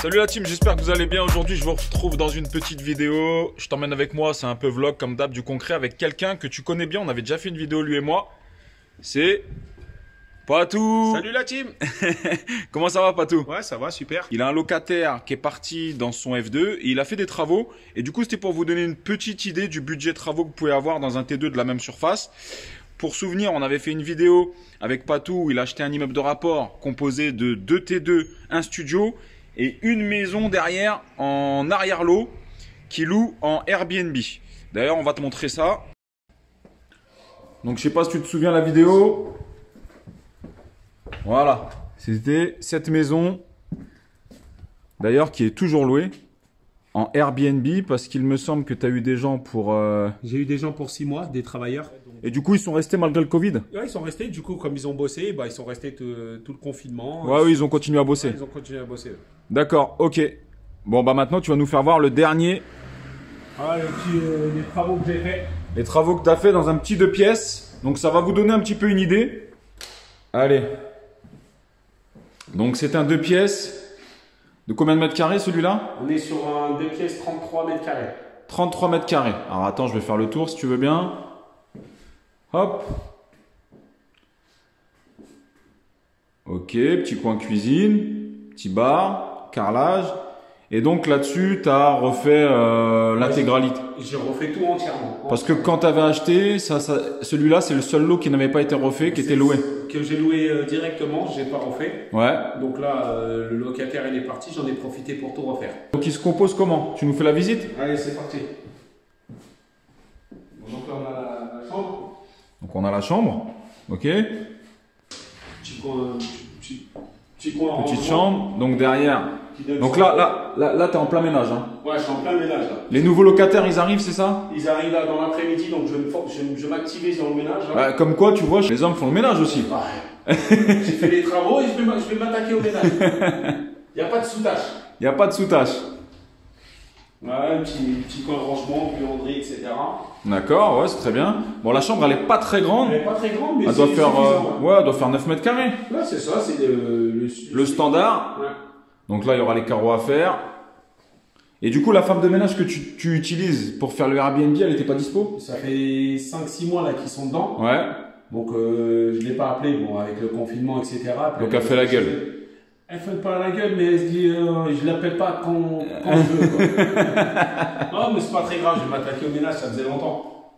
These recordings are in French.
Salut la team, j'espère que vous allez bien. Aujourd'hui, je vous retrouve dans une petite vidéo. Je t'emmène avec moi, c'est un peu vlog comme d'hab, du concret avec quelqu'un que tu connais bien. On avait déjà fait une vidéo lui et moi. C'est Patou. Salut la team. Comment ça va Patou? Ouais, ça va, super. Il a un locataire qui est parti dans son F2 et il a fait des travaux. Et du coup, c'était pour vous donner une petite idée du budget travaux que vous pouvez avoir dans un T2 de la même surface. Pour souvenir, on avait fait une vidéo avec Patou où il a acheté un immeuble de rapport composé de 2 T2, un studio et une maison derrière en arrière-lot qui loue en Airbnb. D'ailleurs, on va te montrer ça. Donc, je sais pas si tu te souviens la vidéo. Voilà, c'était cette maison, d'ailleurs, qui est toujours louée en Airbnb parce qu'il me semble que tu as eu des gens pour... J'ai eu des gens pour 6 mois, des travailleurs. Et du coup, ils sont restés malgré le Covid? Ouais, ils sont restés, du coup, comme ils ont bossé, bah, ils sont restés tout le confinement. Ouais, oui, ils ont continué à bosser. Ouais, ils ont continué à bosser. D'accord, ok. Bon, bah maintenant, tu vas nous faire voir le dernier. Ah, les travaux que j'ai faits. Les travaux que tu as fait dans un petit 2 pièces. Donc, ça va vous donner un petit peu une idée. Allez. Donc, c'est un 2 pièces. De combien de mètres carrés celui-là? On est sur un 2 pièces 33 mètres carrés. 33 mètres carrés. Alors, attends, je vais faire le tour si tu veux bien. Hop. Ok, petit coin cuisine, petit bar, carrelage. Et donc là-dessus, tu as refait l'intégralité. J'ai refait tout entièrement. Parce que quand tu avais acheté, celui-là, c'est le seul lot qui n'avait pas été refait, qui était loué. Que j'ai loué directement, j'ai pas refait. Ouais. Donc là, le locataire il est parti, j'en ai profité pour tout refaire. Donc il se compose comment? Tu nous fais la visite? Allez, c'est parti. Donc là, on a la chambre. Donc on a la chambre, ok. Petit coin Petite chambre, donc derrière. Donc là tu es en plein ménage. Hein. Ouais, je suis en plein ménage là. Les nouveaux locataires, ils arrivent, c'est ça? Ils arrivent là dans l'après-midi, donc je m'activise dans le ménage. Là. Comme quoi, tu vois, les hommes font le ménage aussi. Ouais. J'ai fait les travaux et je vais m'attaquer au ménage. Il n'y a pas de sous-tâche. Il n'y a pas de sous-tâche. Ouais, petit coin de rangement, buanderie, etc. D'accord, ouais, c'est très bien. Bon, la chambre, elle n'est pas très grande. Elle n'est pas très grande, mais elle doit faire, ouais, elle doit faire 9 mètres carrés. Là, c'est ça, c'est le standard. Ouais. Donc là, il y aura les carreaux à faire. Et du coup, la femme de ménage que tu utilises pour faire le Airbnb, elle n'était pas dispo? Ça fait 5-6 mois là qu'ils sont dedans. Ouais. Donc, je ne l'ai pas appelé, bon, avec le confinement, etc. Donc, elle fait la gueule. Elle fait pas la gueule, mais elle se dit, je l'appelle pas quand je veux. Quoi. Non, mais c'est pas très grave, je vais m'attaquer au ménage, ça faisait longtemps.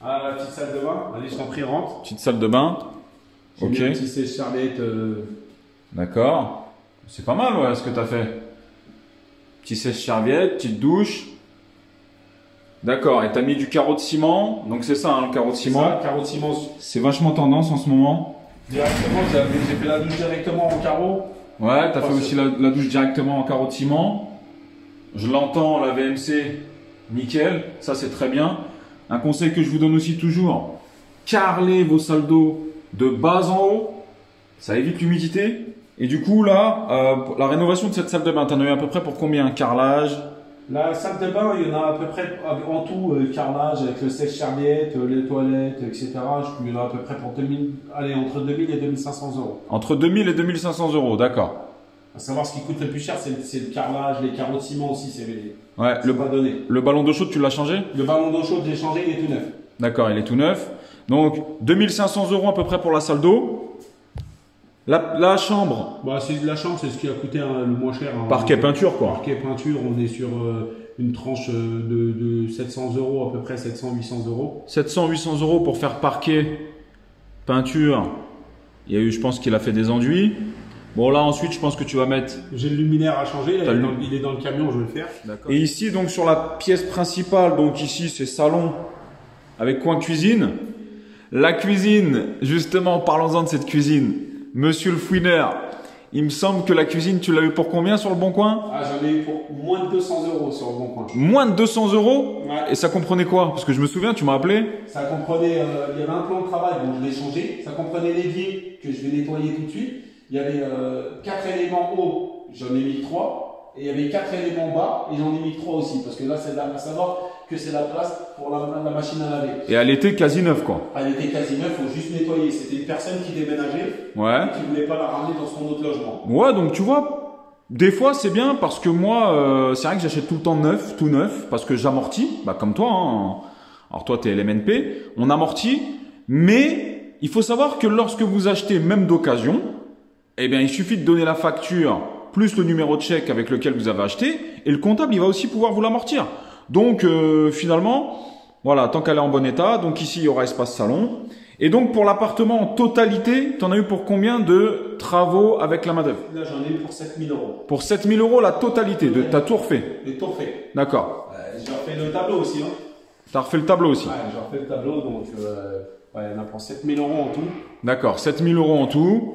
Ah, la petite salle de bain, allez, je t'en prie, rentre. Petite salle de bain. Ok. Un petit sèche-serviette. D'accord. C'est pas mal, ouais, ce que tu as fait. Petit sèche-serviette, petite douche. D'accord, et tu as mis du carreau de ciment. Donc c'est ça, hein, le carreau de ciment. Ça, carreau de ciment. C'est vachement tendance en ce moment. Directement, j'ai fait la douche directement en carreau. Ouais, tu as fait aussi la douche directement en carreau de ciment. Je l'entends, la VMC, nickel. Ça, c'est très bien. Un conseil que je vous donne aussi toujours, carrelez vos salles d'eau de bas en haut. Ça évite l'humidité. Et du coup, là, la rénovation de cette salle de bain, tu en as eu à peu près pour combien? Carrelage? La salle de bain, il y en a à peu près en tout, carrelage avec le sèche-serviette, les toilettes, etc. Il y en a à peu près pour entre 2000 et 2500 euros. Entre 2000 et 2500 euros, d'accord. À savoir ce qui coûte le plus cher, c'est le carrelage, les carreaux de ciment aussi, ouais, pas donné. Le ballon d'eau chaude, tu l'as changé? Le ballon d'eau chaude, j'ai changé, il est tout neuf. D'accord, il est tout neuf. Donc, 2500 euros à peu près pour la salle d'eau. La chambre. Bah, la chambre, c'est ce qui a coûté le moins cher. Hein. Parquet peinture, quoi. Parquet peinture, on est sur une tranche de 700 euros, à peu près 700-800 euros. 700-800 euros pour faire parquet, peinture. Il y a eu, je pense qu'il a fait des enduits. Bon, là, ensuite, je pense que tu vas mettre... J'ai le luminaire à changer, là, il est dans le camion, je vais le faire. Et ici, donc, sur la pièce principale, donc ici, c'est salon avec coin cuisine. La cuisine, justement, parlons-en de cette cuisine. Monsieur le fouineur, il me semble que la cuisine, tu l'as eu pour combien sur le Bon Coin? Ah, j'en ai eu pour moins de 200 euros sur le Bon Coin. Moins de 200 euros? Ouais. Et ça comprenait quoi? Parce que je me souviens, tu m'as appelé. Ça comprenait, il y avait un plan de travail, donc je l'ai changé. Ça comprenait l'évier que je vais nettoyer tout de suite. Il y avait 4 éléments hauts, j'en ai mis 3. Et il y avait 4 éléments bas, et j'en ai mis 3 aussi. Parce que là, c'est à savoir que c'est la place pour la machine à laver. Et elle était quasi neuve, quoi. Elle était quasi neuve, il faut juste nettoyer. C'était une personne qui déménageait, ouais. et qui ne voulait pas la ramener dans son autre logement. Ouais, donc tu vois, Des fois, c'est bien parce que moi, c'est vrai que j'achète tout le temps neuf, tout neuf, parce que j'amortis, bah, comme toi. Hein. Alors toi, tu es LMNP, on amortit, mais il faut savoir que lorsque vous achetez même d'occasion, eh bien, il suffit de donner la facture plus le numéro de chèque avec lequel vous avez acheté, et le comptable, il va aussi pouvoir vous l'amortir. Donc, finalement, voilà, tant qu'elle est en bon état, donc ici, il y aura espace salon. Et donc, pour l'appartement en totalité, tu en as eu pour combien de travaux avec la main-d'œuvre? Là, j'en ai eu pour 7 000 euros. Pour 7 000 euros, la totalité, t'as tout refait? J'ai tout refait. D'accord. J'ai refait le tableau aussi. Hein. T'as refait le tableau aussi? Ouais, j'ai refait le tableau, donc ouais, il y en a pour 7 000 euros en tout. D'accord, 7 000 euros en tout.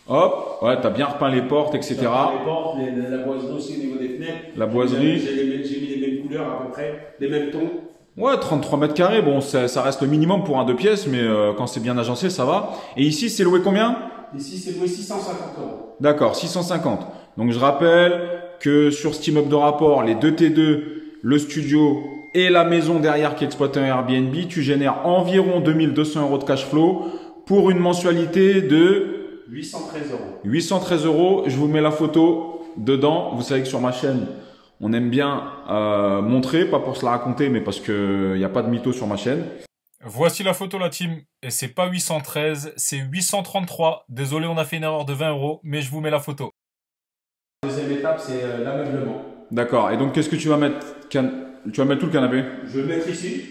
Hop, ouais, t'as bien repeint les portes, etc. J'ai repeint les portes, la boiserie aussi au niveau des fenêtres. La boiserie. J'ai mis les mêmes couleurs à peu près, les mêmes tons. Ouais, 33 mètres carrés, bon, ça reste le minimum pour un 2 pièces, mais quand c'est bien agencé, ça va. Et ici, c'est loué combien? Ici, c'est loué 650 euros. D'accord, 650. Donc, je rappelle que sur cet immeuble de rapport, les deux T2, le studio et la maison derrière qui exploite un Airbnb, tu génères environ 2200 euros de cash flow pour une mensualité de 813 euros. 813 euros. Je vous mets la photo dedans. Vous savez que sur ma chaîne, on aime bien montrer, pas pour se la raconter, mais parce que y a pas de mytho sur ma chaîne. Voici la photo, la team. Et c'est pas 813, c'est 833. Désolé, on a fait une erreur de 20 euros, mais je vous mets la photo. La deuxième étape, c'est l'ameublement. D'accord. Et donc, qu'est-ce que tu vas mettre? Tu vas mettre tout le canapé? Je vais le mettre ici.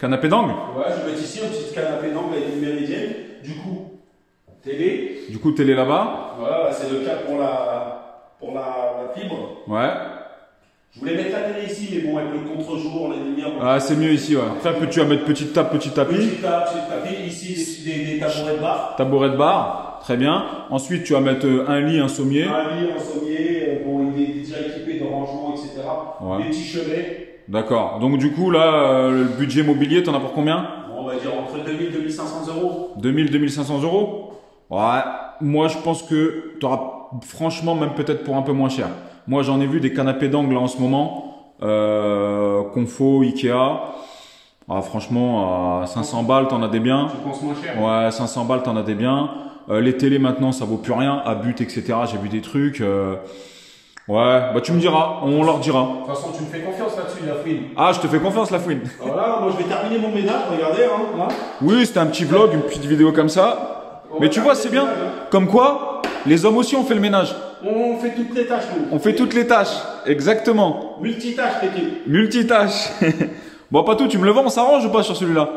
Canapé d'angle? Ouais, je vais mettre ici un petit canapé d'angle avec une méridienne. Du coup, télé. Du coup, télé là-bas? Voilà, c'est le cas pour la fibre. Ouais. Je voulais mettre la télé ici, mais bon, avec le contre-jour, les lumières. Ah, c'est mieux ici, ouais. Après, tu vas mettre petite table, petit tapis. Petit tapis, ici des tabourets de bar. Tabouret de bar, très bien. Ensuite, tu vas mettre un lit, un sommier. Un lit, un sommier, bon, il est déjà équipé de rangements, etc. Ouais. Des petits chelets. D'accord. Donc, du coup, là, le budget mobilier, t'en as pour combien? Bon, on va dire entre 2000 et 2500 euros. 2000, 2500 euros? Ouais. Moi, je pense que tu auras, franchement, même peut-être pour un peu moins cher. Moi, j'en ai vu des canapés d'angle en ce moment. Confo, Ikea. Ah, franchement, à 500 balles, t'en as des biens. Tu penses moins cher? Ouais, 500 balles, t'en as des biens. Les télés, maintenant, ça vaut plus rien. À but, etc. J'ai vu des trucs. Ouais, bah tu me diras. On leur dira. De toute façon, tu me fais confiance là-dessus, la fouine. Ah, je te fais confiance, la fouine. Voilà, moi, je vais terminer mon ménage. Regardez, hein. Là. Oui, c'était un petit vlog, une petite vidéo comme ça. Mais tu vois, c'est bien. Comme quoi, les hommes aussi ont fait le ménage. On fait toutes les tâches, nous. On fait toutes les tâches. Exactement. Multitâche, l'équipe. Multitâche. Bon, pas tout, tu me le vends, on s'arrange ou pas sur celui-là?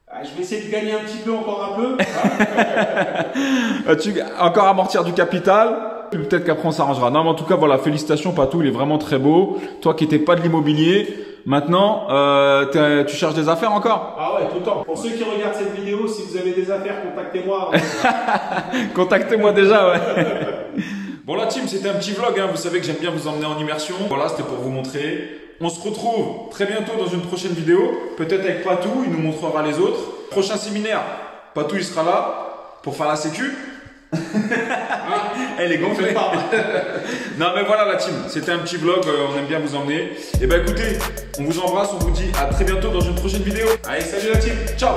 Ah, je vais essayer de gagner un petit peu, encore un peu. Encore amortir du capital. Peut-être qu'après on s'arrangera. Non, mais en tout cas, voilà, félicitations, Patou, il est vraiment très beau. Toi qui n'étais pas de l'immobilier, maintenant, tu cherches des affaires encore? Ah ouais, tout le temps. Pour ceux qui regardent cette vidéo, si vous avez des affaires, contactez-moi. Contactez-moi déjà, ouais. Bon, la team, c'était un petit vlog, hein. Vous savez que j'aime bien vous emmener en immersion. Voilà, c'était pour vous montrer. On se retrouve très bientôt dans une prochaine vidéo. Peut-être avec Patou, il nous montrera les autres. Prochain séminaire, Patou, il sera là pour faire la sécu. Elle est gonflée. Non mais voilà la team, c'était un petit vlog, on aime bien vous emmener. Et bah écoutez, on vous embrasse, on vous dit à très bientôt dans une prochaine vidéo. Allez, salut la team, ciao.